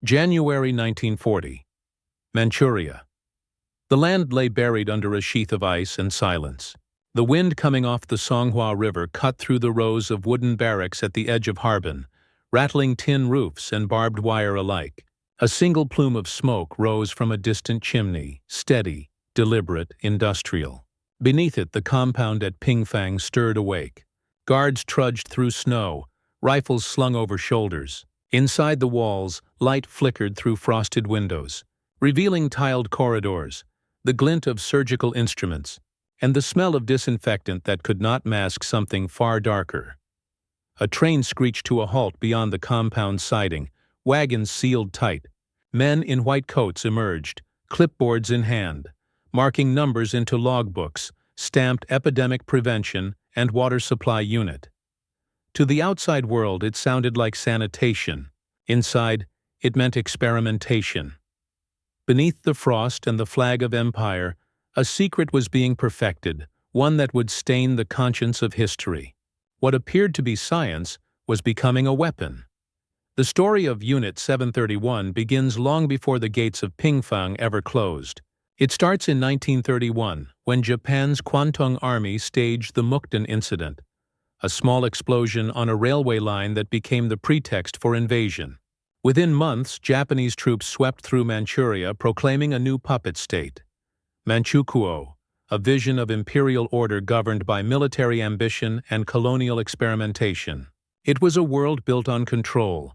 January 1940. Manchuria. The land lay buried under a sheath of ice and silence. The wind coming off the Songhua River cut through the rows of wooden barracks at the edge of Harbin, rattling tin roofs and barbed wire alike. A single plume of smoke rose from a distant chimney, steady, deliberate, industrial. Beneath it, the compound at Pingfang stirred awake. Guards trudged through snow, rifles slung over shoulders. Inside the walls, light flickered through frosted windows, revealing tiled corridors, the glint of surgical instruments, and the smell of disinfectant that could not mask something far darker. A train screeched to a halt beyond the compound siding, wagons sealed tight. Men in white coats emerged, clipboards in hand, marking numbers into logbooks, stamped Epidemic Prevention and Water Supply Unit. To the outside world, it sounded like sanitation. Inside, it meant experimentation. Beneath the frost and the flag of empire, a secret was being perfected, one that would stain the conscience of history. What appeared to be science was becoming a weapon. The story of Unit 731 begins long before the gates of Pingfang ever closed. It starts in 1931, when Japan's Kwantung Army staged the Mukden Incident, a small explosion on a railway line that became the pretext for invasion. Within months, Japanese troops swept through Manchuria, proclaiming a new puppet state. Manchukuo, a vision of imperial order governed by military ambition and colonial experimentation. It was a world built on control,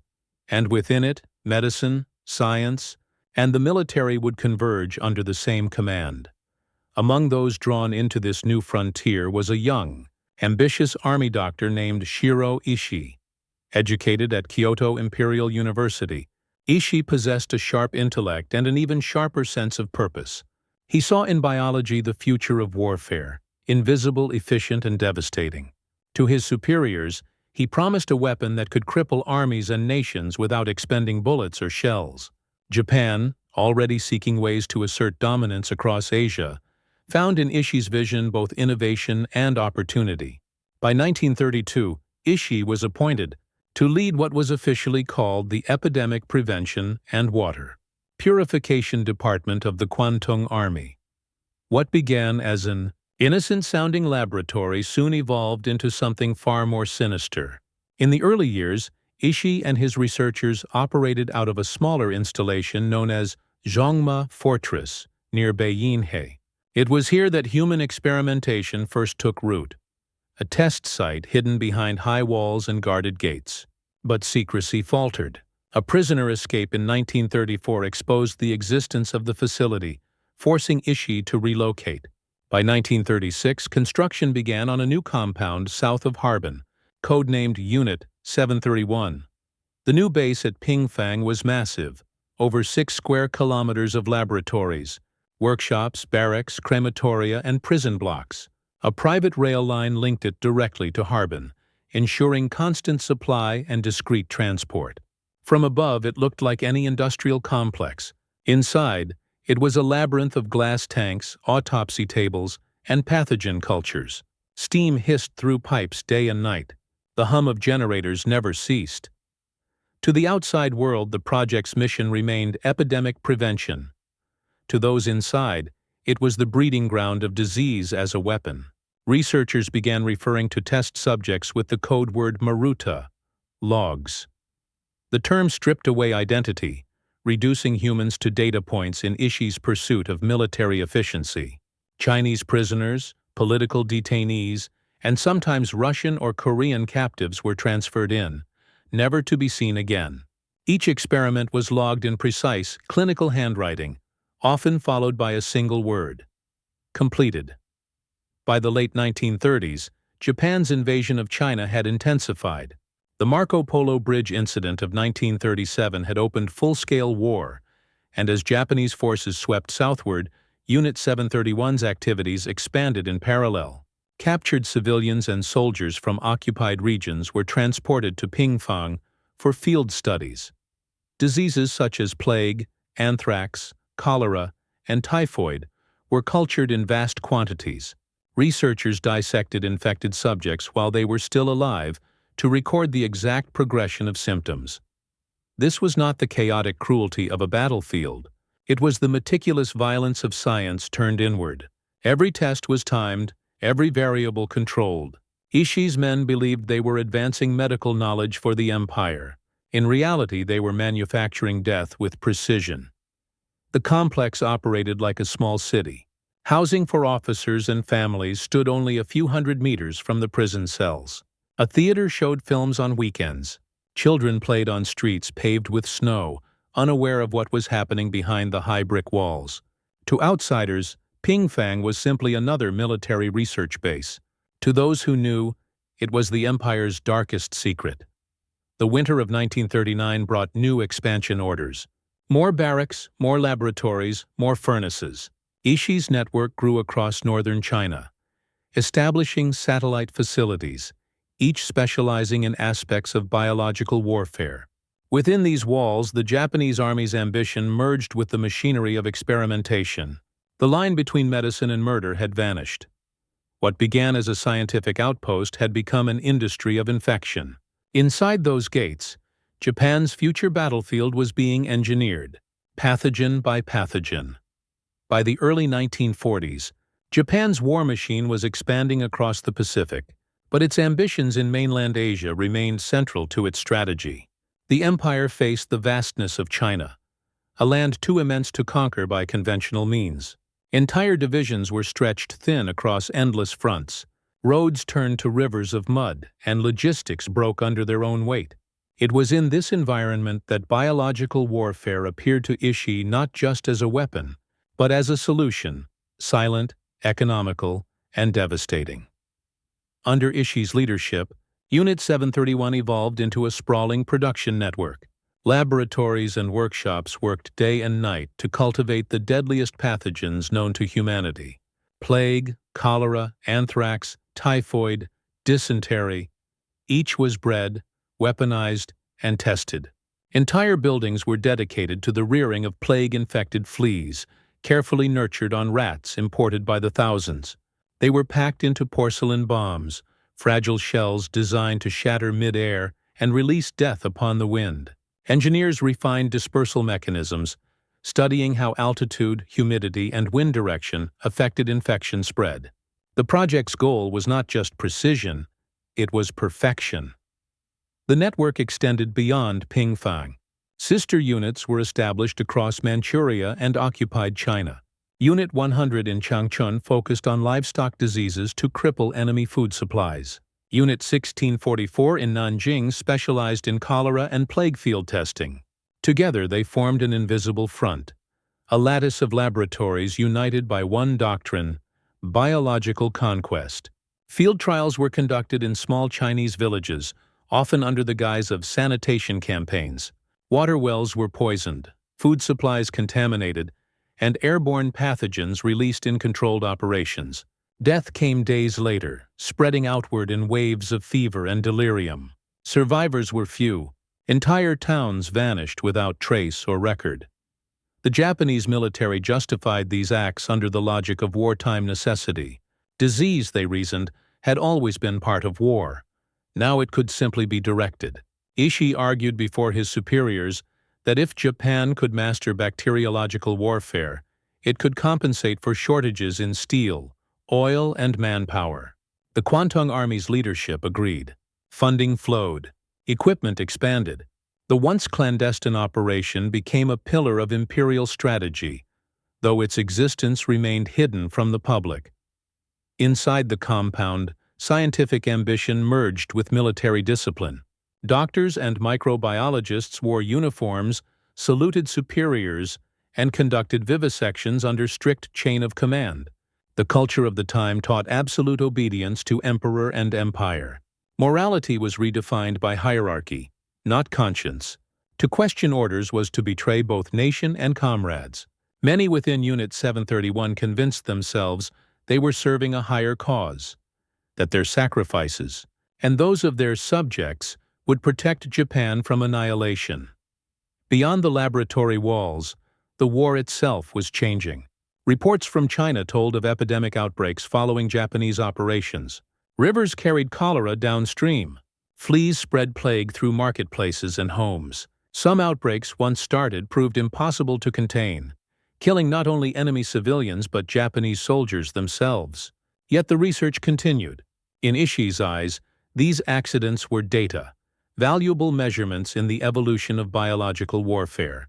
and within it, medicine, science, and the military would converge under the same command. Among those drawn into this new frontier was a young, ambitious army doctor named Shirō Ishii. Educated at Kyoto Imperial University, Ishii possessed a sharp intellect and an even sharper sense of purpose. He saw in biology the future of warfare, invisible, efficient, and devastating. To his superiors, he promised a weapon that could cripple armies and nations without expending bullets or shells. Japan, already seeking ways to assert dominance across Asia, found in Ishii's vision both innovation and opportunity. By 1932, Ishii was appointed to lead what was officially called the Epidemic Prevention and Water Purification Department of the Kwantung Army. What began as an innocent-sounding laboratory soon evolved into something far more sinister. In the early years, Ishii and his researchers operated out of a smaller installation known as Zhongma Fortress near Beiyinhe. It was here that human experimentation first took root, a test site hidden behind high walls and guarded gates. But secrecy faltered. A prisoner escape in 1934 exposed the existence of the facility, forcing Ishii to relocate. By 1936, construction began on a new compound south of Harbin, codenamed Unit 731. The new base at Pingfang was massive, over 6 square kilometers of laboratories, workshops, barracks, crematoria, and prison blocks. A private rail line linked it directly to Harbin, ensuring constant supply and discreet transport. From above, it looked like any industrial complex. Inside, it was a labyrinth of glass tanks, autopsy tables, and pathogen cultures. Steam hissed through pipes day and night. The hum of generators never ceased. To the outside world, the project's mission remained epidemic prevention. To those inside, it was the breeding ground of disease as a weapon. Researchers began referring to test subjects with the code word Maruta, logs. The term stripped away identity, reducing humans to data points in Ishii's pursuit of military efficiency. Chinese prisoners, political detainees, and sometimes Russian or Korean captives were transferred in, never to be seen again. Each experiment was logged in precise, clinical handwriting, often followed by a single word: completed. By the late 1930s, Japan's invasion of China had intensified. The Marco Polo Bridge incident of 1937 had opened full-scale war, and as Japanese forces swept southward, Unit 731's activities expanded in parallel. Captured civilians and soldiers from occupied regions were transported to Pingfang for field studies. Diseases such as plague, anthrax, cholera, and typhoid were cultured in vast quantities. Researchers dissected infected subjects while they were still alive to record the exact progression of symptoms. This was not the chaotic cruelty of a battlefield. It was the meticulous violence of science turned inward. Every test was timed, every variable controlled. Ishii's men believed they were advancing medical knowledge for the empire. In reality, they were manufacturing death with precision. The complex operated like a small city. Housing for officers and families stood only a few hundred meters from the prison cells. A theater showed films on weekends. Children played on streets paved with snow, unaware of what was happening behind the high brick walls. To outsiders, Pingfang was simply another military research base. To those who knew, it was the empire's darkest secret. The winter of 1939 brought new expansion orders. More barracks, more laboratories, more furnaces. Ishii's network grew across northern China, establishing satellite facilities, each specializing in aspects of biological warfare. Within these walls, the Japanese army's ambition merged with the machinery of experimentation. The line between medicine and murder had vanished. What began as a scientific outpost had become an industry of infection. Inside those gates, Japan's future battlefield was being engineered, pathogen by pathogen. By the early 1940s, Japan's war machine was expanding across the Pacific, but its ambitions in mainland Asia remained central to its strategy. The empire faced the vastness of China, a land too immense to conquer by conventional means. Entire divisions were stretched thin across endless fronts. Roads turned to rivers of mud, and logistics broke under their own weight. It was in this environment that biological warfare appeared to Ishii not just as a weapon, but as a solution, silent, economical, and devastating. Under Ishii's leadership, Unit 731 evolved into a sprawling production network. Laboratories and workshops worked day and night to cultivate the deadliest pathogens known to humanity: plague, cholera, anthrax, typhoid, dysentery. Each was bred, weaponized, and tested. Entire buildings were dedicated to the rearing of plague-infected fleas, carefully nurtured on rats imported by the thousands. They were packed into porcelain bombs, fragile shells designed to shatter mid-air and release death upon the wind. Engineers refined dispersal mechanisms, studying how altitude, humidity, and wind direction affected infection spread. The project's goal was not just precision, it was perfection. The network extended beyond Pingfang. Sister units were established across Manchuria and occupied China. Unit 100 in Changchun focused on livestock diseases to cripple enemy food supplies. Unit 1644 in Nanjing specialized in cholera and plague field testing. Together they formed an invisible front, a lattice of laboratories united by one doctrine: biological conquest. Field trials were conducted in small Chinese villages, often under the guise of sanitation campaigns. Water wells were poisoned, food supplies contaminated, and airborne pathogens released in controlled operations. Death came days later, spreading outward in waves of fever and delirium. Survivors were few. Entire towns vanished without trace or record. The Japanese military justified these acts under the logic of wartime necessity. Disease, they reasoned, had always been part of war. Now it could simply be directed. Ishii argued before his superiors that if Japan could master bacteriological warfare, it could compensate for shortages in steel, oil, and manpower. The Kwantung Army's leadership agreed. Funding flowed. Equipment expanded. The once clandestine operation became a pillar of imperial strategy, though its existence remained hidden from the public. Inside the compound, scientific ambition merged with military discipline. Doctors and microbiologists wore uniforms, saluted superiors, and conducted vivisections under strict chain of command. The culture of the time taught absolute obedience to emperor and empire. Morality was redefined by hierarchy, not conscience. To question orders was to betray both nation and comrades. Many within Unit 731 convinced themselves they were serving a higher cause, that their sacrifices, and those of their subjects, would protect Japan from annihilation. Beyond the laboratory walls, the war itself was changing. Reports from China told of epidemic outbreaks following Japanese operations. Rivers carried cholera downstream. Fleas spread plague through marketplaces and homes. Some outbreaks, once started, proved impossible to contain, killing not only enemy civilians but Japanese soldiers themselves. Yet the research continued. In Ishii's eyes, these accidents were data, valuable measurements in the evolution of biological warfare.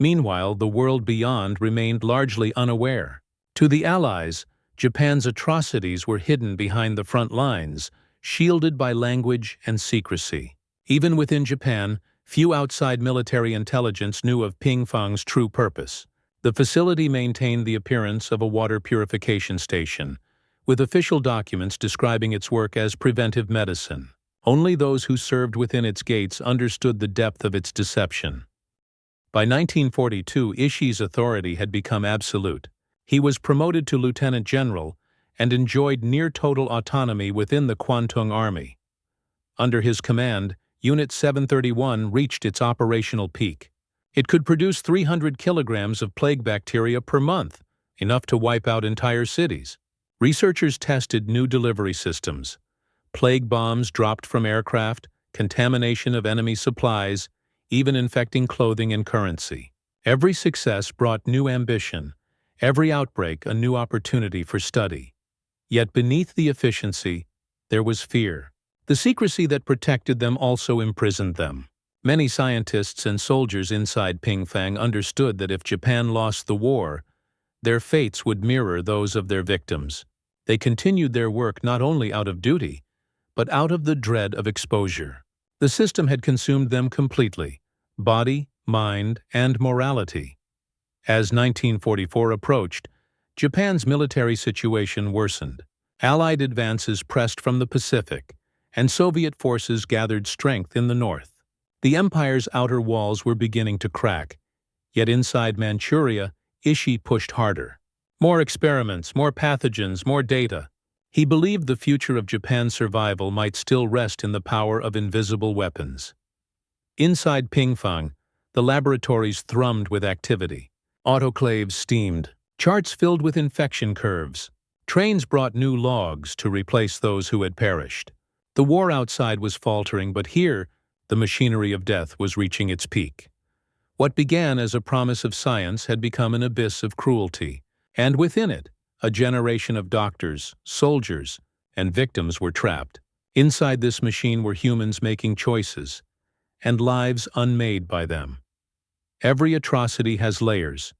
Meanwhile, the world beyond remained largely unaware. To the Allies, Japan's atrocities were hidden behind the front lines, shielded by language and secrecy. Even within Japan, few outside military intelligence knew of Pingfang's true purpose. The facility maintained the appearance of a water purification station, with official documents describing its work as preventive medicine. Only those who served within its gates understood the depth of its deception. By 1942, Ishii's authority had become absolute. He was promoted to lieutenant general and enjoyed near-total autonomy within the Kwantung Army. Under his command, Unit 731 reached its operational peak. It could produce 300 kilograms of plague bacteria per month, enough to wipe out entire cities. Researchers tested new delivery systems. Plague bombs dropped from aircraft, contamination of enemy supplies, even infecting clothing and currency. Every success brought new ambition, every outbreak a new opportunity for study. Yet beneath the efficiency, there was fear. The secrecy that protected them also imprisoned them. Many scientists and soldiers inside Pingfang understood that if Japan lost the war, their fates would mirror those of their victims. They continued their work not only out of duty, but out of the dread of exposure. The system had consumed them completely, body, mind, and morality. As 1944 approached, Japan's military situation worsened. Allied advances pressed from the Pacific, and Soviet forces gathered strength in the north. The empire's outer walls were beginning to crack, yet inside Manchuria, Ishii pushed harder. More experiments, more pathogens, more data. He believed the future of Japan's survival might still rest in the power of invisible weapons. Inside Pingfang, the laboratories thrummed with activity. Autoclaves steamed, charts filled with infection curves. Trains brought new logs to replace those who had perished. The war outside was faltering, but here, the machinery of death was reaching its peak. What began as a promise of science had become an abyss of cruelty, and within it, a generation of doctors, soldiers, and victims were trapped. Inside this machine were humans making choices, and lives unmade by them. Every atrocity has layers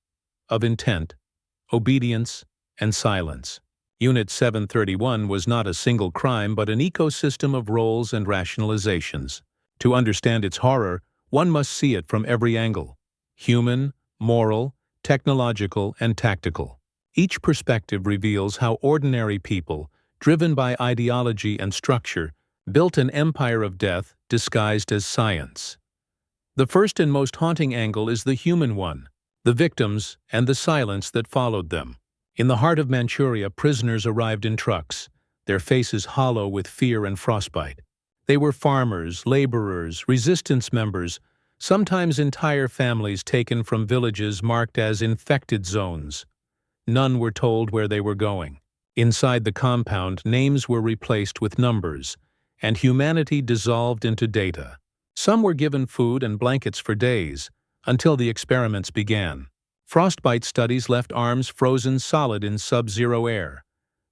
of intent, obedience, and silence. Unit 731 was not a single crime but an ecosystem of roles and rationalizations. To understand its horror, one must see it from every angle: human, moral, technological, and tactical. Each perspective reveals how ordinary people, driven by ideology and structure, built an empire of death disguised as science. The first and most haunting angle is the human one, the victims and the silence that followed them. In the heart of Manchuria, prisoners arrived in trucks, their faces hollow with fear and frostbite. They were farmers, laborers, resistance members, sometimes entire families taken from villages marked as infected zones. None were told where they were going. Inside the compound, names were replaced with numbers, and humanity dissolved into data. Some were given food and blankets for days, until the experiments began. Frostbite studies left arms frozen solid in sub-zero air,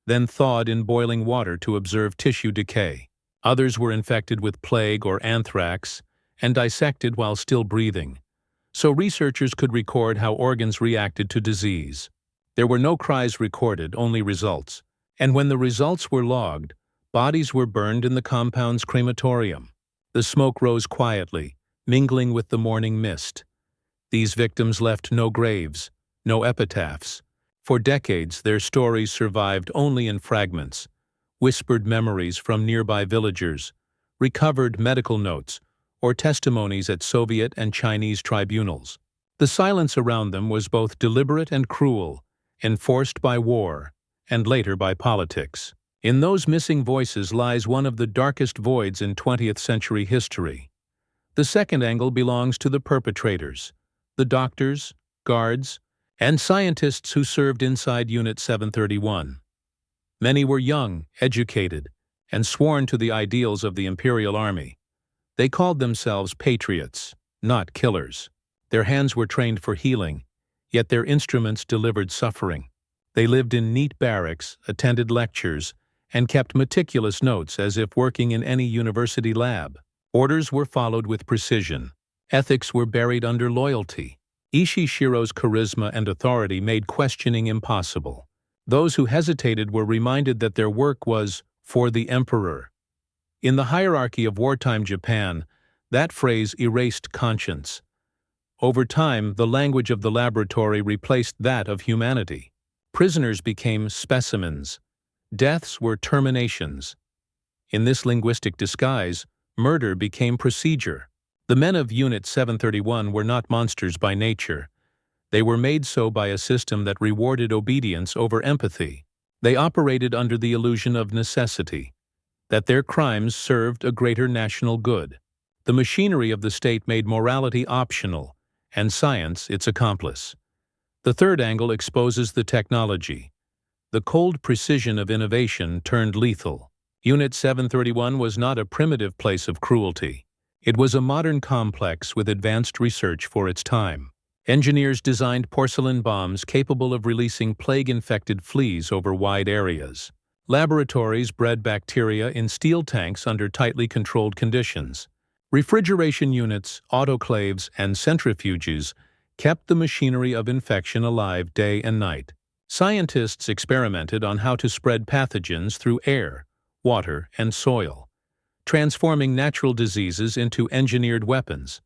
then thawed in boiling water to observe tissue decay. Others were infected with plague or anthrax and dissected while still breathing, so researchers could record how organs reacted to disease. There were no cries recorded, only results. And when the results were logged, bodies were burned in the compound's crematorium. The smoke rose quietly, mingling with the morning mist. These victims left no graves, no epitaphs. For decades, their stories survived only in fragments, whispered memories from nearby villagers, recovered medical notes, or testimonies at Soviet and Chinese tribunals. The silence around them was both deliberate and cruel, enforced by war, and later by politics. In those missing voices lies one of the darkest voids in 20th century history. The second angle belongs to the perpetrators, the doctors, guards, and scientists who served inside Unit 731. Many were young, educated, and sworn to the ideals of the Imperial Army. They called themselves patriots. not killers. Their hands were trained for healing, yet their instruments delivered suffering. They lived in neat barracks, attended lectures, and kept meticulous notes as if working in any university lab. Orders were followed with precision. Ethics were buried under loyalty. Shiro's charisma and authority made questioning impossible. Those who hesitated were reminded that their work was for the emperor. In the hierarchy of wartime Japan, that phrase erased conscience. Over time, the language of the laboratory replaced that of humanity. Prisoners became specimens. Deaths were terminations. In this linguistic disguise, murder became procedure. The men of Unit 731 were not monsters by nature. They were made so by a system that rewarded obedience over empathy. They operated under the illusion of necessity, that their crimes served a greater national good. The machinery of the state made morality optional, and science its accomplice. The third angle exposes the technology. The cold precision of innovation turned lethal. Unit 731 was not a primitive place of cruelty. It was a modern complex with advanced research for its time. Engineers designed porcelain bombs capable of releasing plague-infected fleas over wide areas. Laboratories bred bacteria in steel tanks under tightly controlled conditions. Refrigeration units, autoclaves, and centrifuges kept the machinery of infection alive day and night. Scientists experimented on how to spread pathogens through air, water, and soil, transforming natural diseases into engineered weapons.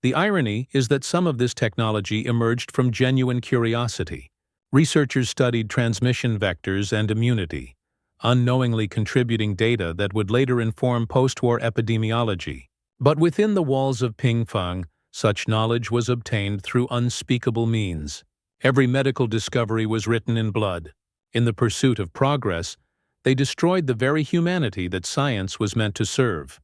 The irony is that some of this technology emerged from genuine curiosity. Researchers studied transmission vectors and immunity, unknowingly contributing data that would later inform post-war epidemiology. But within the walls of Pingfang, such knowledge was obtained through unspeakable means. Every medical discovery was written in blood. In the pursuit of progress, they destroyed the very humanity that science was meant to serve.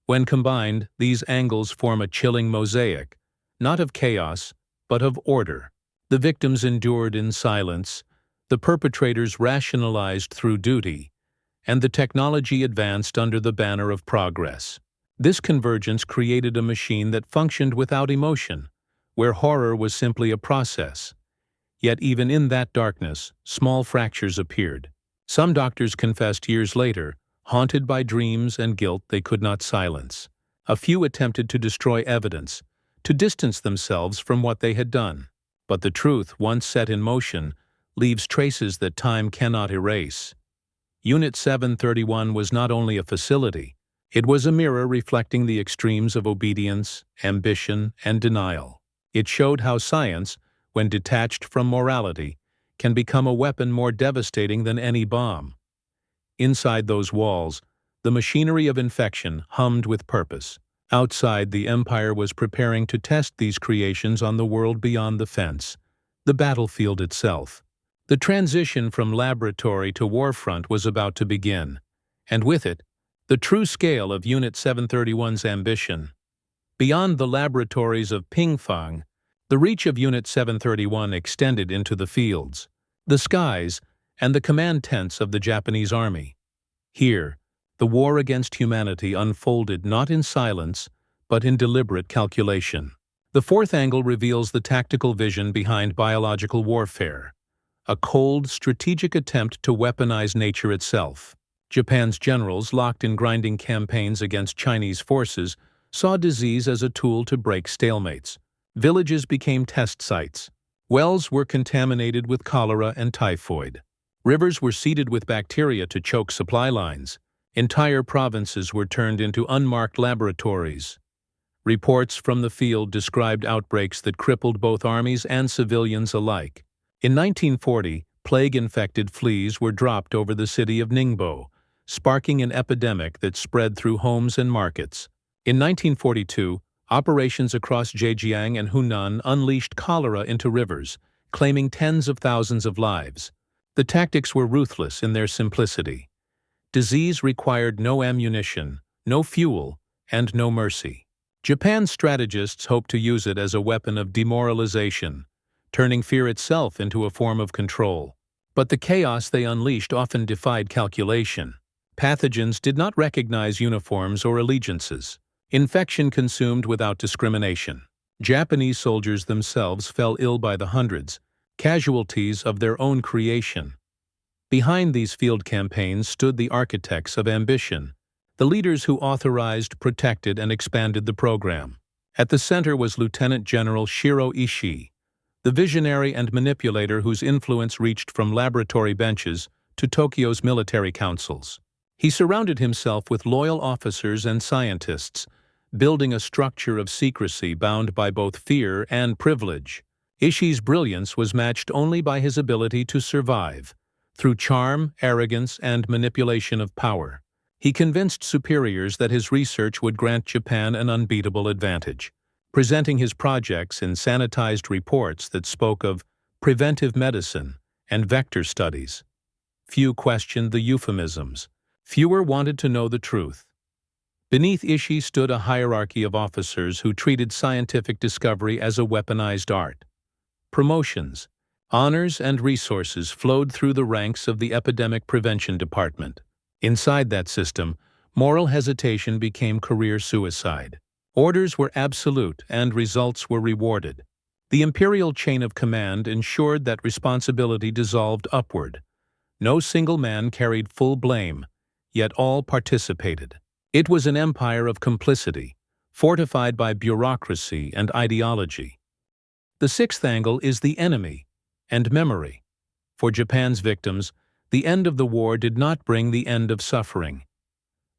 When combined, these angles form a chilling mosaic, not of chaos, but of order. The victims endured in silence, the perpetrators rationalized through duty, and the technology advanced under the banner of progress. This convergence created a machine that functioned without emotion, where horror was simply a process. Yet even in that darkness, small fractures appeared. Some doctors confessed years later, haunted by dreams and guilt they could not silence. A few attempted to destroy evidence, to distance themselves from what they had done. But the truth, once set in motion, leaves traces that time cannot erase. Unit 731 was not only a facility, it was a mirror reflecting the extremes of obedience, ambition, and denial. It showed how science, when detached from morality, can become a weapon more devastating than any bomb. Inside those walls, the machinery of infection hummed with purpose. Outside, the Empire was preparing to test these creations on the world beyond the fence, the battlefield itself. The transition from laboratory to warfront was about to begin, and with it, the true scale of Unit 731's ambition. Beyond the laboratories of Pingfang, the reach of Unit 731 extended into the fields, the skies, and the command tents of the Japanese army. Here, the war against humanity unfolded not in silence, but in deliberate calculation. The fourth angle reveals the tactical vision behind biological warfare, a cold, strategic attempt to weaponize nature itself. Japan's generals, locked in grinding campaigns against Chinese forces, saw disease as a tool to break stalemates. Villages became test sites. Wells were contaminated with cholera and typhoid. Rivers were seeded with bacteria to choke supply lines. Entire provinces were turned into unmarked laboratories. Reports from the field described outbreaks that crippled both armies and civilians alike. In 1940, plague-infected fleas were dropped over the city of Ningbo, sparking an epidemic that spread through homes and markets. In 1942, operations across Zhejiang and Hunan unleashed cholera into rivers, claiming tens of thousands of lives. The tactics were ruthless in their simplicity. Disease required no ammunition, no fuel, and no mercy. Japan's strategists hoped to use it as a weapon of demoralization, turning fear itself into a form of control. But the chaos they unleashed often defied calculation. Pathogens did not recognize uniforms or allegiances. Infection consumed without discrimination. Japanese soldiers themselves fell ill by the hundreds, casualties of their own creation. Behind these field campaigns stood the architects of ambition, the leaders who authorized, protected, and expanded the program. At the center was Lieutenant General Shirō Ishii, the visionary and manipulator whose influence reached from laboratory benches to Tokyo's military councils. He surrounded himself with loyal officers and scientists, building a structure of secrecy bound by both fear and privilege. Ishii's brilliance was matched only by his ability to survive, through charm, arrogance, and manipulation of power. He convinced superiors that his research would grant Japan an unbeatable advantage, presenting his projects in sanitized reports that spoke of preventive medicine and vector studies. Few questioned the euphemisms. Fewer wanted to know the truth. Beneath Ishii stood a hierarchy of officers who treated scientific discovery as a weaponized art. Promotions, honors, and resources flowed through the ranks of the Epidemic Prevention Department. Inside that system, moral hesitation became career suicide. Orders were absolute and results were rewarded. The imperial chain of command ensured that responsibility dissolved upward. No single man carried full blame, yet all participated. It was an empire of complicity, fortified by bureaucracy and ideology. The sixth angle is the enemy and memory. For Japan's victims, the end of the war did not bring the end of suffering.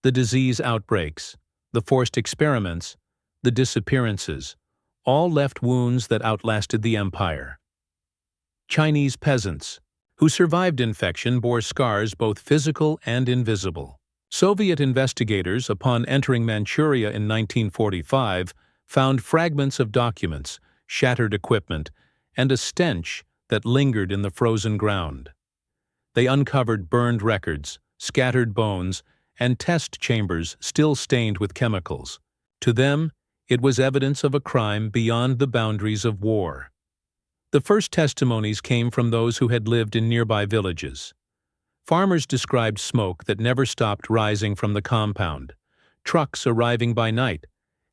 The disease outbreaks, the forced experiments, the disappearances, all left wounds that outlasted the empire. Chinese peasants, who survived infection, bore scars both physical and invisible. Soviet investigators, upon entering Manchuria in 1945, found fragments of documents, shattered equipment, and a stench that lingered in the frozen ground. They uncovered burned records, scattered bones, and test chambers still stained with chemicals. To them, it was evidence of a crime beyond the boundaries of war. The first testimonies came from those who had lived in nearby villages. Farmers described smoke that never stopped rising from the compound, trucks arriving by night,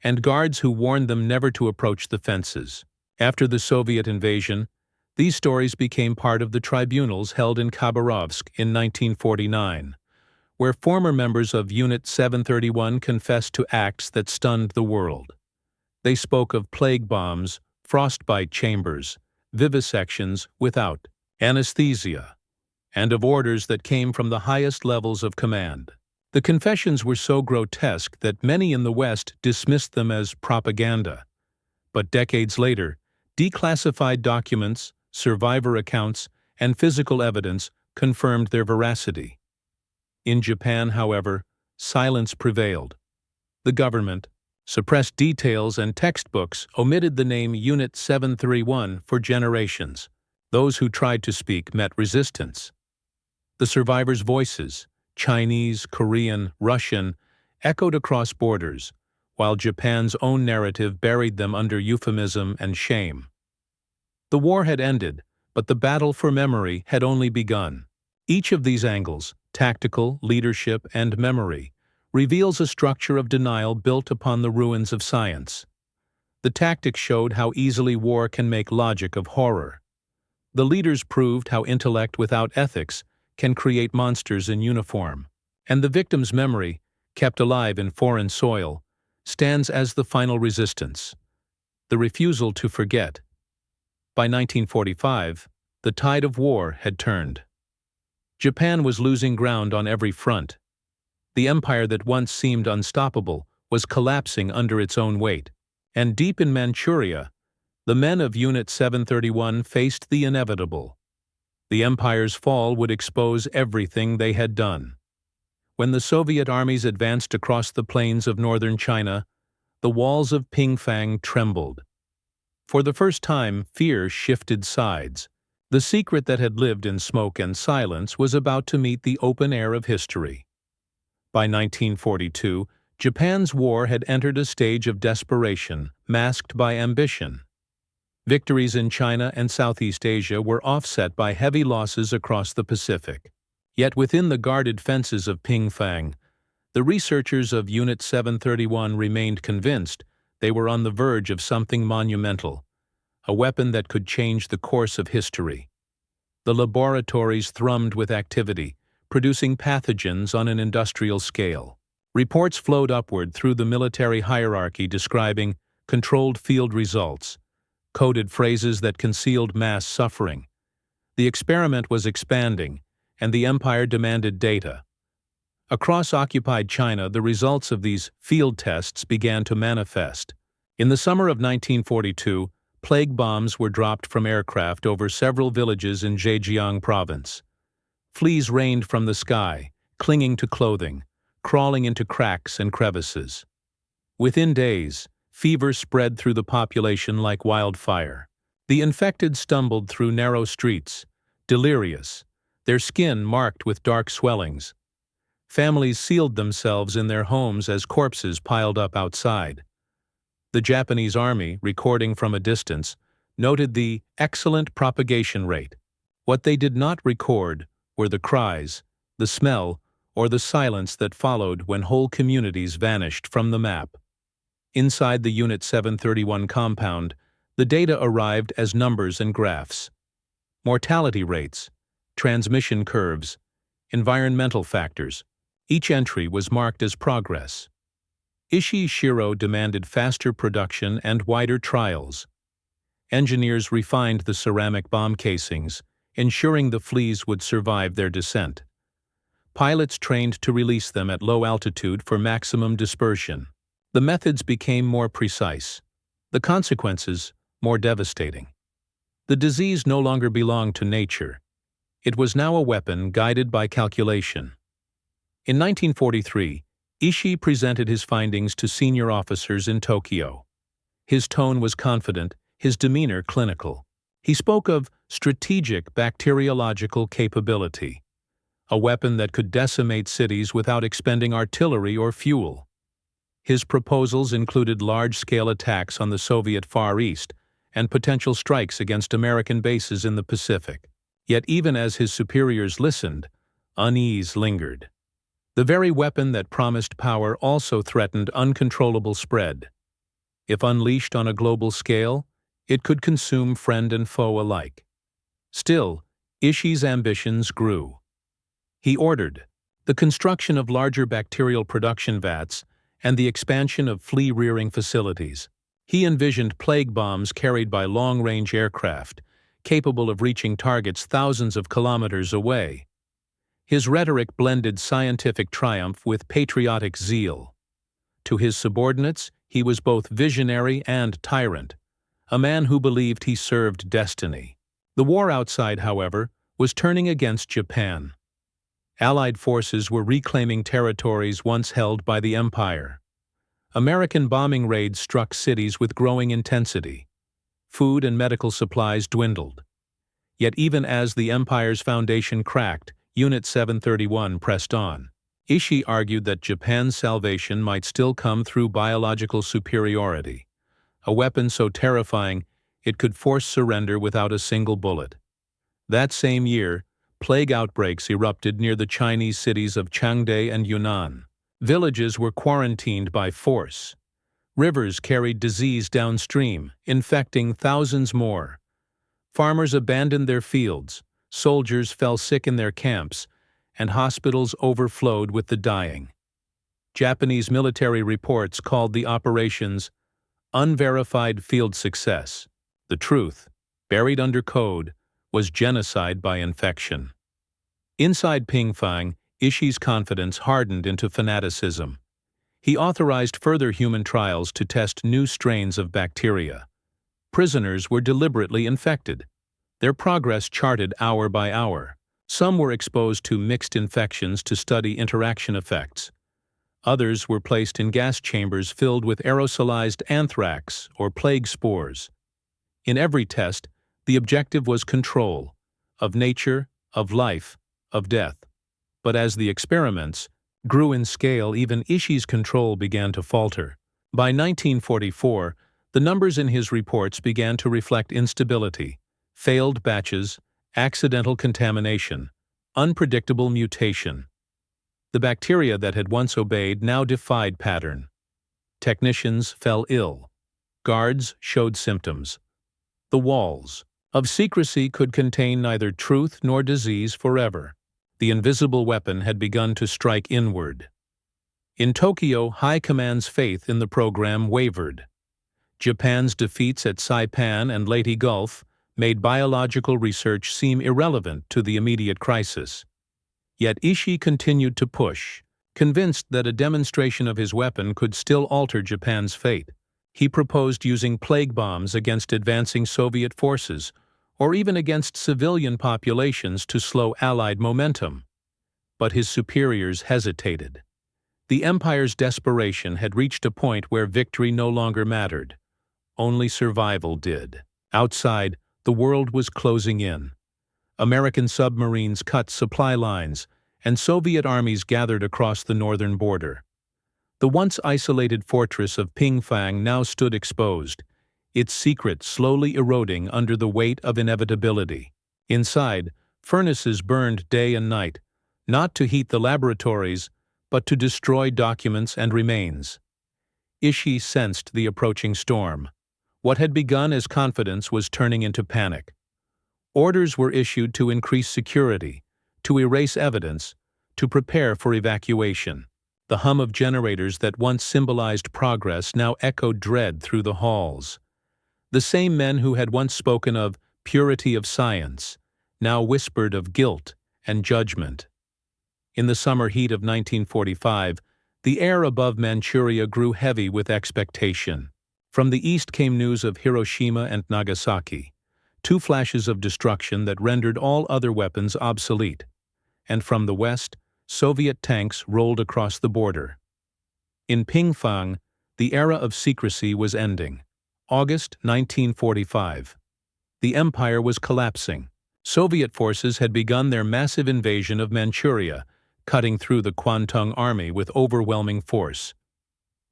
and guards who warned them never to approach the fences. After the Soviet invasion, these stories became part of the tribunals held in Khabarovsk in 1949, where former members of Unit 731 confessed to acts that stunned the world. They spoke of plague bombs, frostbite chambers, vivisections without anesthesia, and of orders that came from the highest levels of command. The confessions were so grotesque that many in the West dismissed them as propaganda. But decades later, declassified documents, survivor accounts, and physical evidence confirmed their veracity. In Japan, however, silence prevailed. The government suppressed details and textbooks omitted the name Unit 731 for generations. Those who tried to speak met resistance. The survivors' voices, Chinese, Korean, Russian, echoed across borders, while Japan's own narrative buried them under euphemism and shame. The war had ended, but the battle for memory had only begun. Each of these angles, tactical, leadership, and memory, reveals a structure of denial built upon the ruins of science. The tactics showed how easily war can make logic of horror. The leaders proved how intellect without ethics can create monsters in uniform. And the victim's memory, kept alive in foreign soil, stands as the final resistance, the refusal to forget. By 1945, the tide of war had turned. Japan was losing ground on every front. The empire that once seemed unstoppable was collapsing under its own weight. And deep in Manchuria, the men of Unit 731 faced the inevitable. The empire's fall would expose everything they had done. When the Soviet armies advanced across the plains of northern China, the walls of Pingfang trembled. For the first time, fear shifted sides. The secret that had lived in smoke and silence was about to meet the open air of history. By 1942, Japan's war had entered a stage of desperation, masked by ambition. Victories in China and Southeast Asia were offset by heavy losses across the Pacific. Yet within the guarded fences of Pingfang, The researchers of Unit 731 remained convinced they were on the verge of something monumental, a weapon that could change the course of history. The laboratories thrummed with activity, producing pathogens on an industrial scale. Reports flowed upward through the military hierarchy describing controlled field results, coded phrases that concealed mass suffering. The experiment was expanding, and the empire demanded data. Across occupied China, the results of these field tests began to manifest. In the summer of 1942, plague bombs were dropped from aircraft over several villages in Zhejiang province. Fleas rained from the sky, clinging to clothing, crawling into cracks and crevices. Within days, fever spread through the population like wildfire. The infected stumbled through narrow streets, delirious, their skin marked with dark swellings. Families sealed themselves in their homes as corpses piled up outside. The Japanese army, recording from a distance, noted the excellent propagation rate. What they did not record were the cries, the smell, or the silence that followed when whole communities vanished from the map. Inside the Unit 731 compound, the data arrived as numbers and graphs. Mortality rates, transmission curves, environmental factors. Each entry was marked as progress. Shirō demanded faster production and wider trials. Engineers refined the ceramic bomb casings, ensuring the fleas would survive their descent. Pilots trained to release them at low altitude for maximum dispersion. The methods became more precise, the consequences more devastating. The disease no longer belonged to nature. It was now a weapon guided by calculation. In 1943, Ishii presented his findings to senior officers in Tokyo. His tone was confident, his demeanor clinical. He spoke of strategic bacteriological capability, a weapon that could decimate cities without expending artillery or fuel. His proposals included large-scale attacks on the Soviet Far East and potential strikes against American bases in the Pacific. Yet even as his superiors listened, unease lingered. The very weapon that promised power also threatened uncontrollable spread. If unleashed on a global scale, it could consume friend and foe alike. Still, Ishii's ambitions grew. He ordered the construction of larger bacterial production vats and the expansion of flea-rearing facilities. He envisioned plague bombs carried by long-range aircraft, capable of reaching targets thousands of kilometers away. His rhetoric blended scientific triumph with patriotic zeal. To his subordinates, he was both visionary and tyrant, a man who believed he served destiny. The war outside, however, was turning against Japan. Allied forces were reclaiming territories once held by the empire. American bombing raids struck cities with growing intensity. Food and medical supplies dwindled. Yet even as the empire's foundation cracked, Unit 731 pressed on. Ishii argued that Japan's salvation might still come through biological superiority, a weapon so terrifying it could force surrender without a single bullet. That same year, plague outbreaks erupted near the Chinese cities of Changde and Yunnan. Villages were quarantined by force. Rivers carried disease downstream, infecting thousands more. Farmers abandoned their fields, soldiers fell sick in their camps, and hospitals overflowed with the dying. Japanese military reports called the operations unverified field success. The truth, buried under code, was genocide by infection. Inside Pingfang, Ishii's confidence hardened into fanaticism. He authorized further human trials to test new strains of bacteria. Prisoners were deliberately infected, their progress charted hour by hour. Some were exposed to mixed infections to study interaction effects. Others were placed in gas chambers filled with aerosolized anthrax or plague spores. In every test, the objective was control, of nature, of life, of death. But as the experiments grew in scale, even Ishii's control began to falter. By 1944, the numbers in his reports began to reflect instability, failed batches, accidental contamination, unpredictable mutation. The bacteria that had once obeyed now defied pattern. Technicians fell ill. Guards showed symptoms. The walls of secrecy could contain neither truth nor disease forever. The invisible weapon had begun to strike inward. In Tokyo, High Command's faith in the program wavered. Japan's defeats at Saipan and Leyte Gulf made biological research seem irrelevant to the immediate crisis. Yet Ishii continued to push, convinced that a demonstration of his weapon could still alter Japan's fate. He proposed using plague bombs against advancing Soviet forces, or even against civilian populations to slow Allied momentum. But his superiors hesitated. The empire's desperation had reached a point where victory no longer mattered. Only survival did. Outside, the world was closing in. American submarines cut supply lines, and Soviet armies gathered across the northern border. The once isolated fortress of Pingfang now stood exposed, its secret slowly eroding under the weight of inevitability. Inside, furnaces burned day and night, not to heat the laboratories, but to destroy documents and remains. Ishii sensed the approaching storm. What had begun as confidence was turning into panic. Orders were issued to increase security, to erase evidence, to prepare for evacuation. The hum of generators that once symbolized progress now echoed dread through the halls. The same men who had once spoken of purity of science now whispered of guilt and judgment. In the summer heat of 1945, the air above Manchuria grew heavy with expectation. From the east came news of Hiroshima and Nagasaki, two flashes of destruction that rendered all other weapons obsolete. And from the west, Soviet tanks rolled across the border. In Pingfang, the era of secrecy was ending. August 1945. The empire was collapsing. Soviet forces had begun their massive invasion of Manchuria, cutting through the Kwantung army with overwhelming force.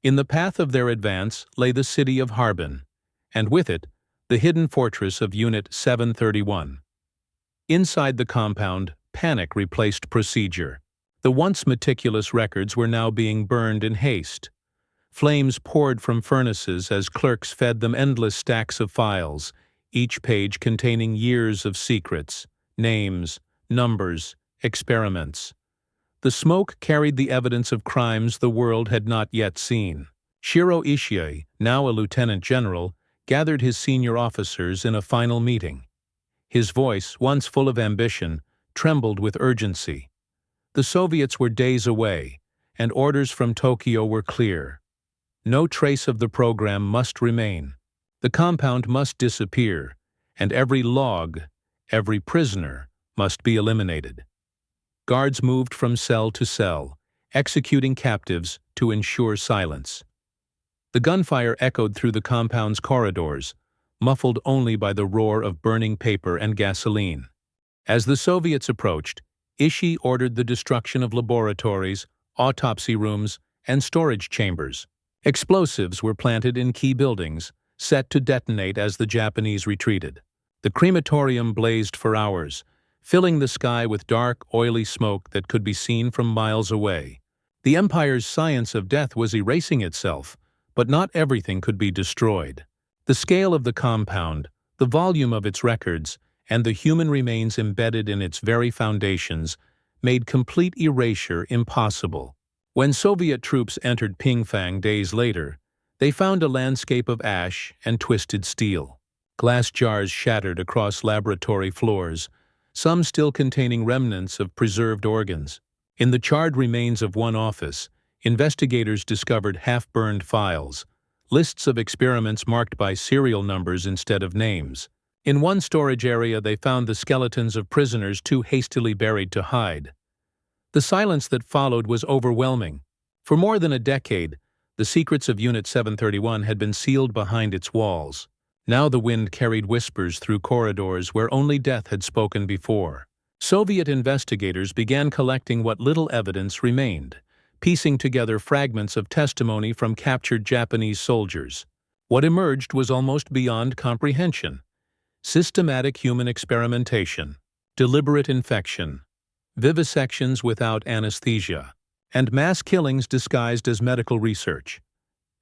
In the path of their advance lay the city of Harbin, and with it, the hidden fortress of Unit 731. Inside the compound, panic replaced procedure. The once meticulous records were now being burned in haste. Flames poured from furnaces as clerks fed them endless stacks of files, each page containing years of secrets, names, numbers, experiments. The smoke carried the evidence of crimes the world had not yet seen. Shirō Ishii, now a lieutenant general, gathered his senior officers in a final meeting. His voice, once full of ambition, trembled with urgency. The Soviets were days away, and orders from Tokyo were clear. No trace of the program must remain. The compound must disappear, and every log, every prisoner, must be eliminated. Guards moved from cell to cell, executing captives to ensure silence. The gunfire echoed through the compound's corridors, muffled only by the roar of burning paper and gasoline. As the Soviets approached, Ishii ordered the destruction of laboratories, autopsy rooms, and storage chambers. Explosives were planted in key buildings, set to detonate as the Japanese retreated. The crematorium blazed for hours, filling the sky with dark, oily smoke that could be seen from miles away. The empire's science of death was erasing itself, but not everything could be destroyed. The scale of the compound, the volume of its records, and the human remains embedded in its very foundations made complete erasure impossible. When Soviet troops entered Pingfang days later, they found a landscape of ash and twisted steel. Glass jars shattered across laboratory floors, some still containing remnants of preserved organs. In the charred remains of one office, investigators discovered half-burned files, lists of experiments marked by serial numbers instead of names. In one storage area they found the skeletons of prisoners too hastily buried to hide. The silence that followed was overwhelming. For more than a decade, the secrets of Unit 731 had been sealed behind its walls. Now the wind carried whispers through corridors where only death had spoken before. Soviet investigators began collecting what little evidence remained, piecing together fragments of testimony from captured Japanese soldiers. What emerged was almost beyond comprehension. Systematic human experimentation, deliberate infection, vivisections without anesthesia. and mass killings disguised as medical research.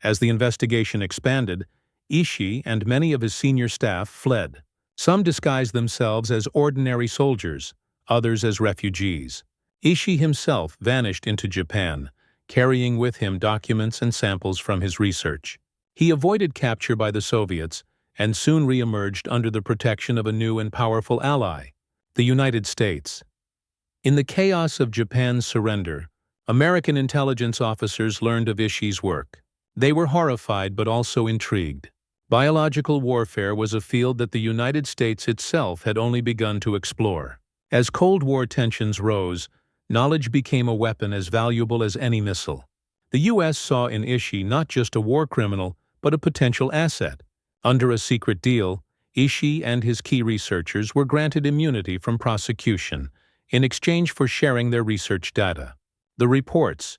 As the investigation expanded, Ishii and many of his senior staff fled. Some disguised themselves as ordinary soldiers, others as refugees. Ishii himself vanished into Japan, carrying with him documents and samples from his research. He avoided capture by the Soviets and soon re-emerged under the protection of a new and powerful ally, the United States. In the chaos of Japan's surrender, American intelligence officers learned of Ishii's work. They were horrified but also intrigued. Biological warfare was a field that the United States itself had only begun to explore. As Cold War tensions rose, knowledge became a weapon as valuable as any missile. The U.S. saw in Ishii not just a war criminal, but a potential asset. Under a secret deal, Ishii and his key researchers were granted immunity from prosecution in exchange for sharing their research data. The reports,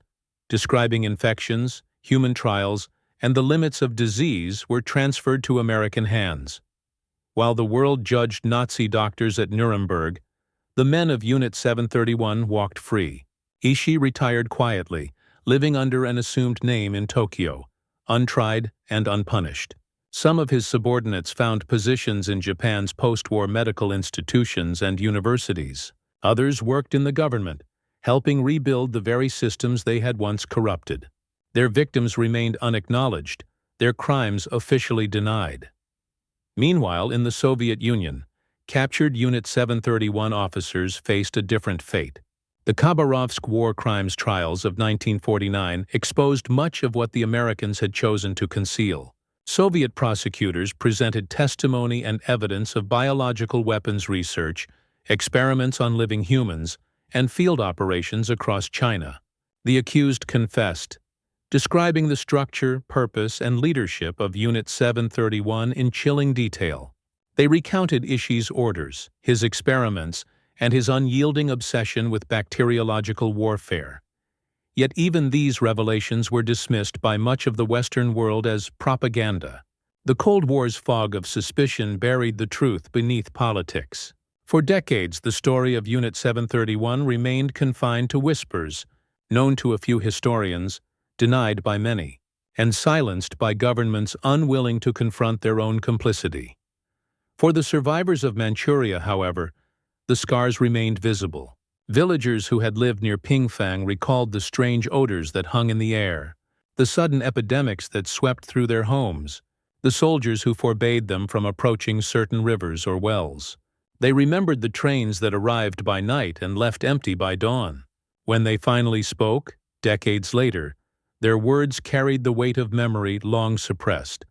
describing infections, human trials, and the limits of disease were transferred to American hands. While the world judged Nazi doctors at Nuremberg, the men of Unit 731 walked free. Ishii retired quietly, living under an assumed name in Tokyo, untried and unpunished. Some of his subordinates found positions in Japan's post-war medical institutions and universities. Others worked in the government, helping rebuild the very systems they had once corrupted. Their victims remained unacknowledged, their crimes officially denied. Meanwhile, in the Soviet Union, captured Unit 731 officers faced a different fate. The Khabarovsk war crimes trials of 1949 exposed much of what the Americans had chosen to conceal. Soviet prosecutors presented testimony and evidence of biological weapons research, experiments on living humans, and field operations across China. The accused confessed, describing the structure, purpose, and leadership of Unit 731 in chilling detail. They recounted Ishii's orders, his experiments, and his unyielding obsession with bacteriological warfare. Yet even these revelations were dismissed by much of the Western world as propaganda. The Cold War's fog of suspicion buried the truth beneath politics. For decades, the story of Unit 731 remained confined to whispers, known to a few historians, denied by many, and silenced by governments unwilling to confront their own complicity. For the survivors of Manchuria, however, the scars remained visible. Villagers who had lived near Pingfang recalled the strange odors that hung in the air, the sudden epidemics that swept through their homes, the soldiers who forbade them from approaching certain rivers or wells. They remembered the trains that arrived by night and left empty by dawn. When they finally spoke, decades later, their words carried the weight of memory long suppressed.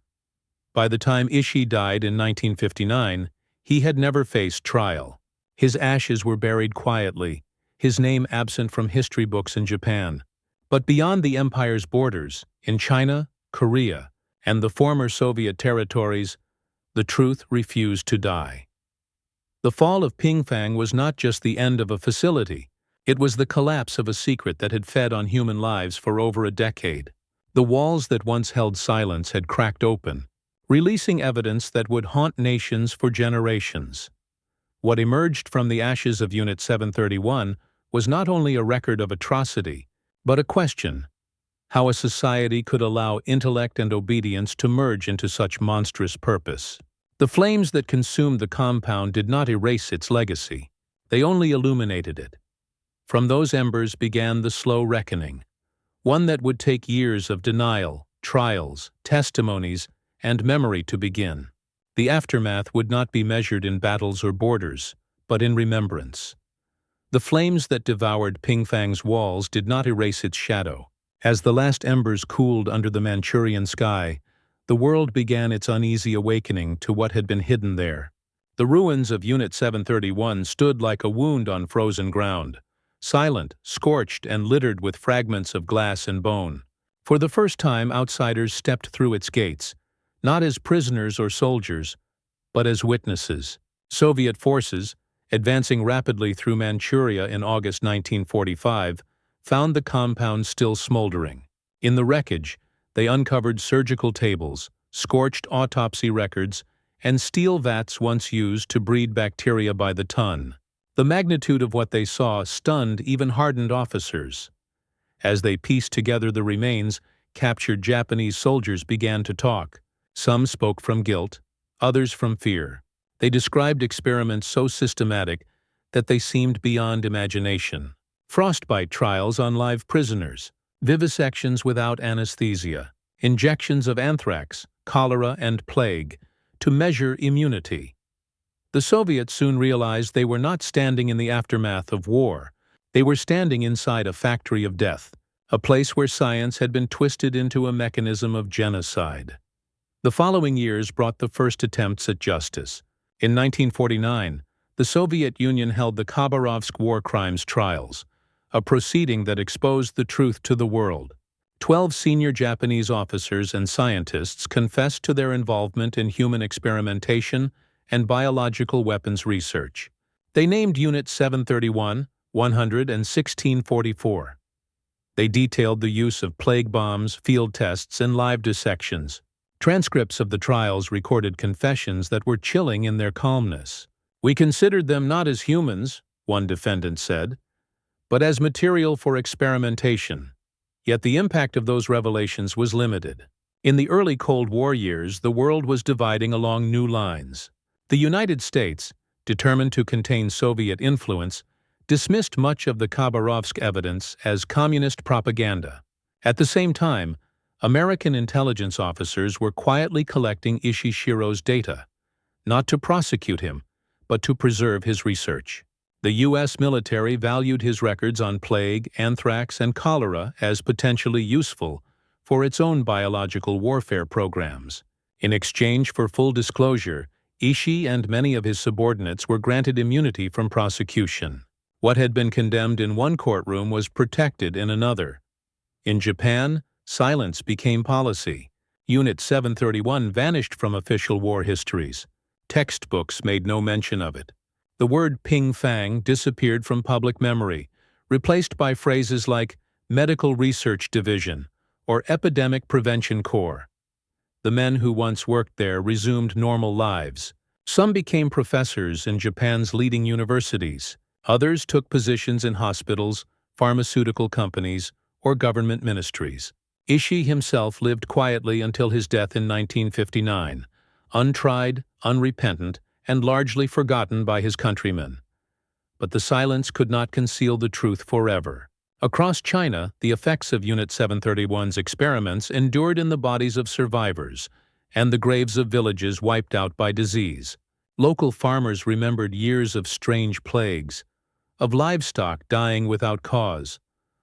By the time Ishii died in 1959, he had never faced trial. His ashes were buried quietly, his name absent from history books in Japan. But beyond the empire's borders, in China, Korea, and the former Soviet territories, the truth refused to die. The fall of Pingfang was not just the end of a facility, it was the collapse of a secret that had fed on human lives for over a decade. The walls that once held silence had cracked open, releasing evidence that would haunt nations for generations. What emerged from the ashes of Unit 731 was not only a record of atrocity, but a question: how a society could allow intellect and obedience to merge into such monstrous purpose. The flames that consumed the compound did not erase its legacy, they only illuminated it. From those embers began the slow reckoning, one that would take years of denial, trials, testimonies, and memory to begin. The aftermath would not be measured in battles or borders, but in remembrance. The flames that devoured Pingfang's walls did not erase its shadow. As the last embers cooled under the Manchurian sky, the world began its uneasy awakening to what had been hidden there. The ruins of Unit 731 stood like a wound on frozen ground, silent, scorched, and littered with fragments of glass and bone. For the first time, outsiders stepped through its gates, not as prisoners or soldiers, but as witnesses. Soviet forces, advancing rapidly through Manchuria in August 1945, found the compound still smoldering. In the wreckage, they uncovered surgical tables, scorched autopsy records, and steel vats once used to breed bacteria by the ton. The magnitude of what they saw stunned even hardened officers. As they pieced together the remains, captured Japanese soldiers began to talk. Some spoke from guilt, others from fear. They described experiments so systematic that they seemed beyond imagination. Frostbite trials on live prisoners, vivisections without anesthesia, injections of anthrax, cholera, and plague to measure immunity. The Soviets soon realized they were not standing in the aftermath of war. They were standing inside a factory of death, a place where science had been twisted into a mechanism of genocide. The following years brought the first attempts at justice. In 1949, the Soviet Union held the Khabarovsk war crimes trials, a proceeding that exposed the truth to the world. 12 senior Japanese officers and scientists confessed to their involvement in human experimentation and biological weapons research. They named Units 731, 100, and 1644. They detailed the use of plague bombs, field tests, and live dissections. Transcripts of the trials recorded confessions that were chilling in their calmness. "We considered them not as humans," one defendant said, "but as material for experimentation." Yet the impact of those revelations was limited. In the early Cold War years, the world was dividing along new lines. The United States, determined to contain Soviet influence, dismissed much of the Khabarovsk evidence as communist propaganda. At the same time, American intelligence officers were quietly collecting Ishishiro's data, not to prosecute him, but to preserve his research. The U.S. military valued his records on plague, anthrax, and cholera as potentially useful for its own biological warfare programs. In exchange for full disclosure, Ishii and many of his subordinates were granted immunity from prosecution. What had been condemned in one courtroom was protected in another. In Japan, silence became policy. Unit 731 vanished from official war histories. Textbooks made no mention of it. The word Pingfang disappeared from public memory, replaced by phrases like Medical Research Division or Epidemic Prevention Corps. The men who once worked there resumed normal lives. Some became professors in Japan's leading universities. Others took positions in hospitals, pharmaceutical companies, or government ministries. Ishii himself lived quietly until his death in 1959, untried, unrepentant, and largely forgotten by his countrymen. But the silence could not conceal the truth forever. Across China, the effects of Unit 731's experiments endured in the bodies of survivors and the graves of villages wiped out by disease. Local farmers remembered years of strange plagues, of livestock dying without cause,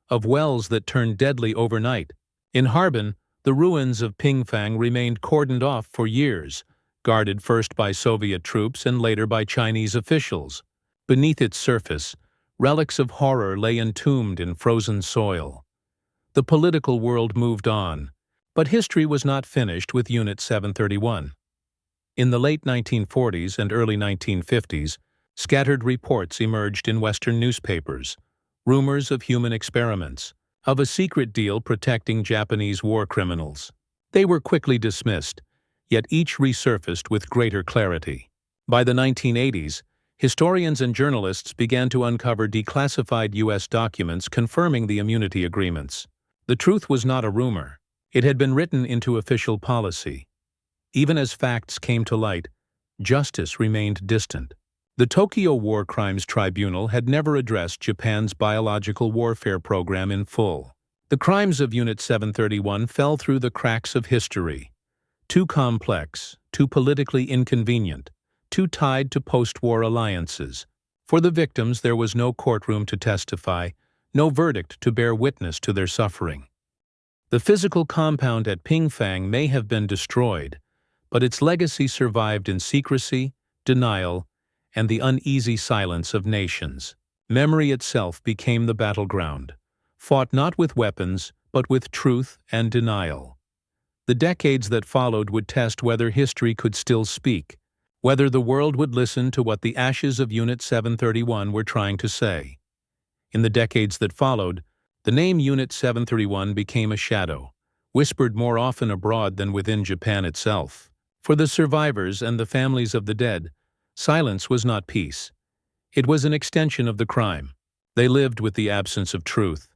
of wells that turned deadly overnight. In Harbin, the ruins of Pingfang remained cordoned off for years, guarded first by Soviet troops and later by Chinese officials. Beneath its surface, relics of horror lay entombed in frozen soil. The political world moved on, but history was not finished with Unit 731. In the late 1940s and early 1950s, scattered reports emerged in Western newspapers, rumors of human experiments, of a secret deal protecting Japanese war criminals. They were quickly dismissed, yet each resurfaced with greater clarity. By the 1980s, historians and journalists began to uncover declassified U.S. documents confirming the immunity agreements. The truth was not a rumor. It had been written into official policy. Even as facts came to light, justice remained distant. The Tokyo War Crimes Tribunal had never addressed Japan's biological warfare program in full. The crimes of Unit 731 fell through the cracks of history. Too complex, too politically inconvenient, too tied to post-war alliances. For the victims, there was no courtroom to testify, no verdict to bear witness to their suffering. The physical compound at Pingfang may have been destroyed, but its legacy survived in secrecy, denial, and the uneasy silence of nations. Memory itself became the battleground, fought not with weapons, but with truth and denial. The decades that followed would test whether history could still speak, whether the world would listen to what the ashes of Unit 731 were trying to say. In the decades that followed, the name Unit 731 became a shadow, whispered more often abroad than within Japan itself. For the survivors and the families of the dead, silence was not peace. It was an extension of the crime. They lived with the absence of truth,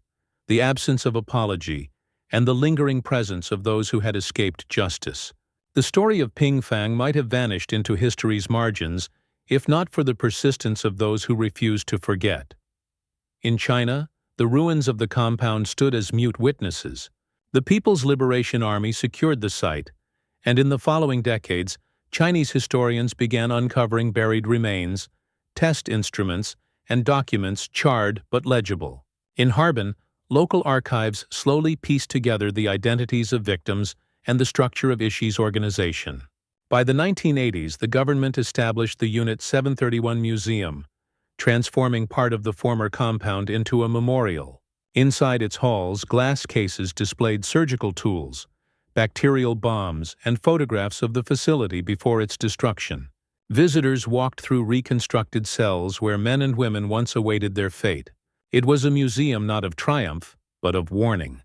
the absence of apology, and the lingering presence of those who had escaped justice. The story of Pingfang might have vanished into history's margins if not for the persistence of those who refused to forget. In China, the ruins of the compound stood as mute witnesses. The People's Liberation Army secured the site, and in the following decades, Chinese historians began uncovering buried remains, test instruments, and documents charred but legible. In Harbin, local archives slowly pieced together the identities of victims and the structure of Ishii's organization. By the 1980s, the government established the Unit 731 Museum, transforming part of the former compound into a memorial. Inside its halls, glass cases displayed surgical tools, bacterial bombs, and photographs of the facility before its destruction. Visitors walked through reconstructed cells where men and women once awaited their fate. It was a museum not of triumph, but of warning.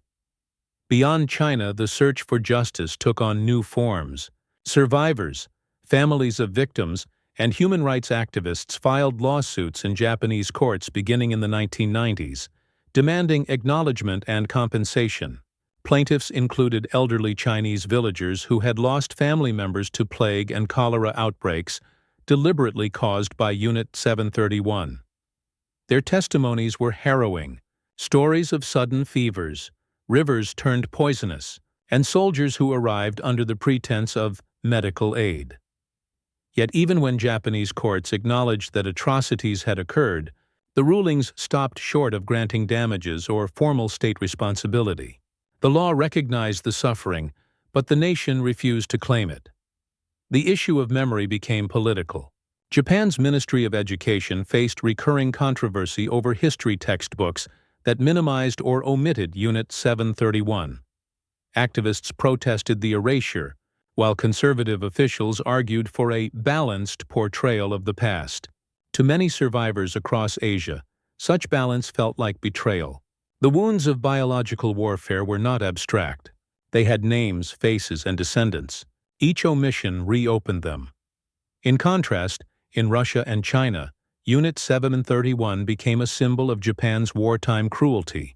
Beyond China, the search for justice took on new forms. Survivors, families of victims, and human rights activists filed lawsuits in Japanese courts beginning in the 1990s, demanding acknowledgement and compensation. Plaintiffs included elderly Chinese villagers who had lost family members to plague and cholera outbreaks deliberately caused by Unit 731. Their testimonies were harrowing, stories of sudden fevers, rivers turned poisonous, and soldiers who arrived under the pretense of medical aid. Yet even when Japanese courts acknowledged that atrocities had occurred, the rulings stopped short of granting damages or formal state responsibility. The law recognized the suffering, but the nation refused to claim it. The issue of memory became political. Japan's Ministry of Education faced recurring controversy over history textbooks that minimized or omitted Unit 731. Activists protested the erasure, while conservative officials argued for a balanced portrayal of the past. To many survivors across Asia, such balance felt like betrayal. The wounds of biological warfare were not abstract. They had names, faces, and descendants. Each omission reopened them. In contrast, in Russia and China, Unit 731 became a symbol of Japan's wartime cruelty,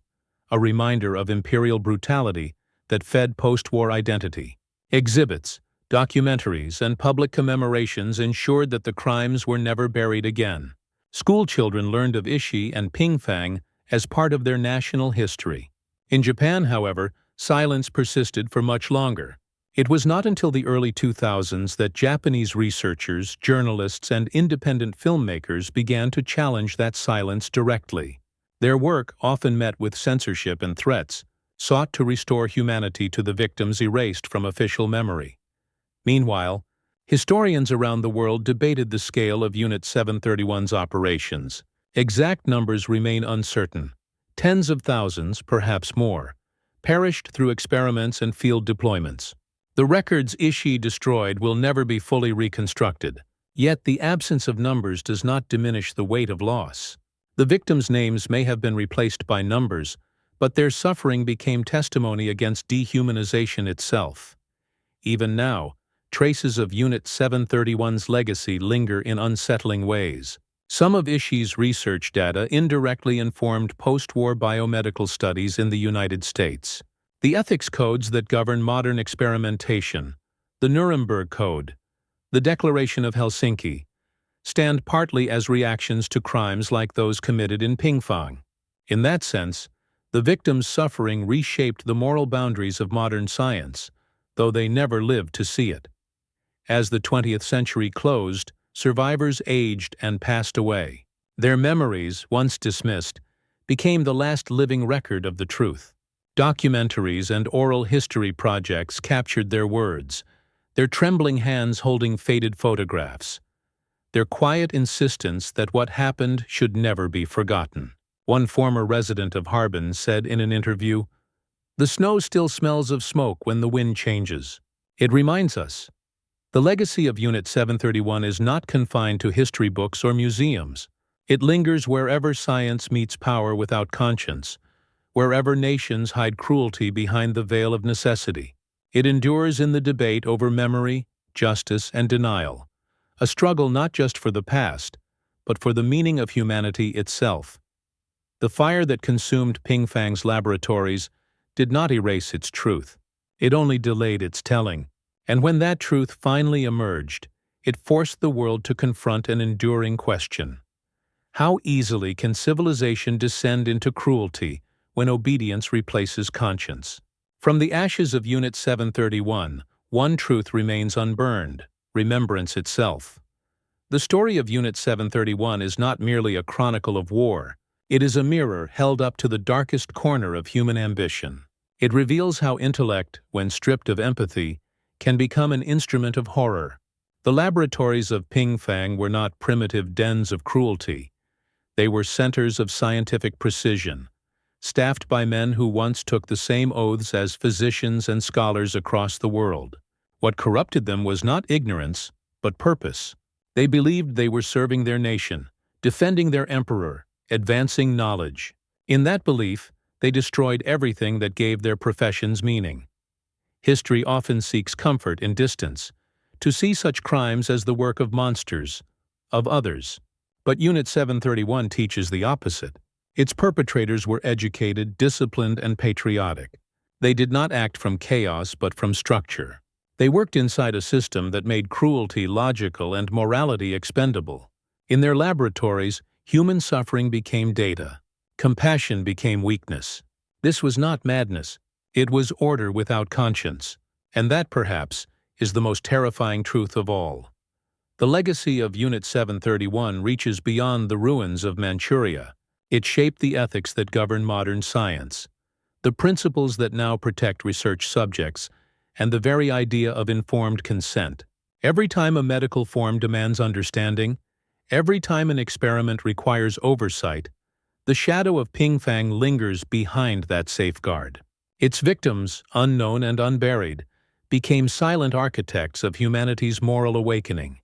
a reminder of imperial brutality that fed post-war identity. Exhibits, documentaries, and public commemorations ensured that the crimes were never buried again. School children learned of Ishii and Pingfang as part of their national history. In Japan, however, silence persisted for much longer. It was not until the early 2000s that Japanese researchers, journalists, and independent filmmakers began to challenge that silence directly. Their work, often met with censorship and threats, sought to restore humanity to the victims erased from official memory. Meanwhile, historians around the world debated the scale of Unit 731's operations. Exact numbers remain uncertain. Tens of thousands, perhaps more, perished through experiments and field deployments. The records Ishii destroyed will never be fully reconstructed, yet the absence of numbers does not diminish the weight of loss. The victims' names may have been replaced by numbers, but their suffering became testimony against dehumanization itself. Even now, traces of Unit 731's legacy linger in unsettling ways. Some of Ishii's research data indirectly informed post-war biomedical studies in the United States. The ethics codes that govern modern experimentation, the Nuremberg Code, the Declaration of Helsinki, stand partly as reactions to crimes like those committed in Pingfang. In that sense, the victims' suffering reshaped the moral boundaries of modern science, though they never lived to see it. As the 20th century closed, survivors aged and passed away. Their memories, once dismissed, became the last living record of the truth. Documentaries and oral history projects captured their words, their trembling hands holding faded photographs, their quiet insistence that what happened should never be forgotten. One former resident of Harbin said in an interview, "The snow still smells of smoke when the wind changes." It reminds us, the legacy of Unit 731 is not confined to history books or museums. It lingers wherever science meets power without conscience, wherever nations hide cruelty behind the veil of necessity. It endures in the debate over memory, justice, and denial, a struggle not just for the past, but for the meaning of humanity itself. The fire that consumed Pingfang's laboratories did not erase its truth. It only delayed its telling. And when that truth finally emerged, it forced the world to confront an enduring question. How easily can civilization descend into cruelty when obedience replaces conscience? From the ashes of Unit 731, one truth remains unburned: remembrance itself. The story of Unit 731 is not merely a chronicle of war. It is a mirror held up to the darkest corner of human ambition. It reveals how intellect, when stripped of empathy, can become an instrument of horror. The laboratories of Pingfang were not primitive dens of cruelty. They were centers of scientific precision, staffed by men who once took the same oaths as physicians and scholars across the world. What corrupted them was not ignorance, but purpose. They believed they were serving their nation, defending their emperor, advancing knowledge. In that belief, they destroyed everything that gave their professions meaning. History often seeks comfort in distance, to see such crimes as the work of monsters, of others. But Unit 731 teaches the opposite. Its perpetrators were educated, disciplined, and patriotic. They did not act from chaos but from structure. They worked inside a system that made cruelty logical and morality expendable. In their laboratories, human suffering became data. Compassion became weakness. This was not madness. It was order without conscience. And that, perhaps, is the most terrifying truth of all. The legacy of Unit 731 reaches beyond the ruins of Manchuria. It shaped the ethics that govern modern science, the principles that now protect research subjects, and the very idea of informed consent. Every time a medical form demands understanding, every time an experiment requires oversight, the shadow of Pingfang lingers behind that safeguard. Its victims, unknown and unburied, became silent architects of humanity's moral awakening.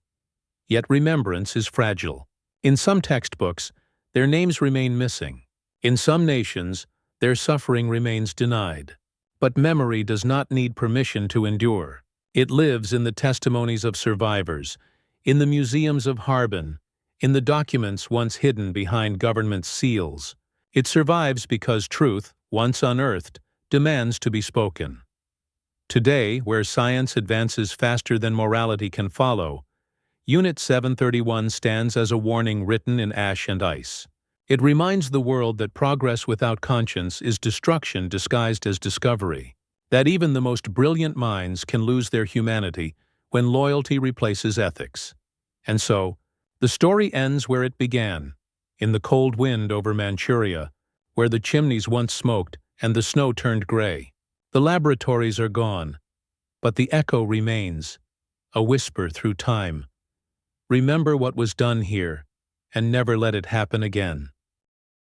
Yet remembrance is fragile. In some textbooks, their names remain missing. In some nations, their suffering remains denied. But memory does not need permission to endure. It lives in the testimonies of survivors, in the museums of Harbin, in the documents once hidden behind government seals. It survives because truth, once unearthed, demands to be spoken. Today, where science advances faster than morality can follow, Unit 731 stands as a warning written in ash and ice. It reminds the world that progress without conscience is destruction disguised as discovery, that even the most brilliant minds can lose their humanity when loyalty replaces ethics. And so, the story ends where it began, in the cold wind over Manchuria, where the chimneys once smoked and the snow turned gray. The laboratories are gone, but the echo remains, a whisper through time. Remember what was done here, and never let it happen again.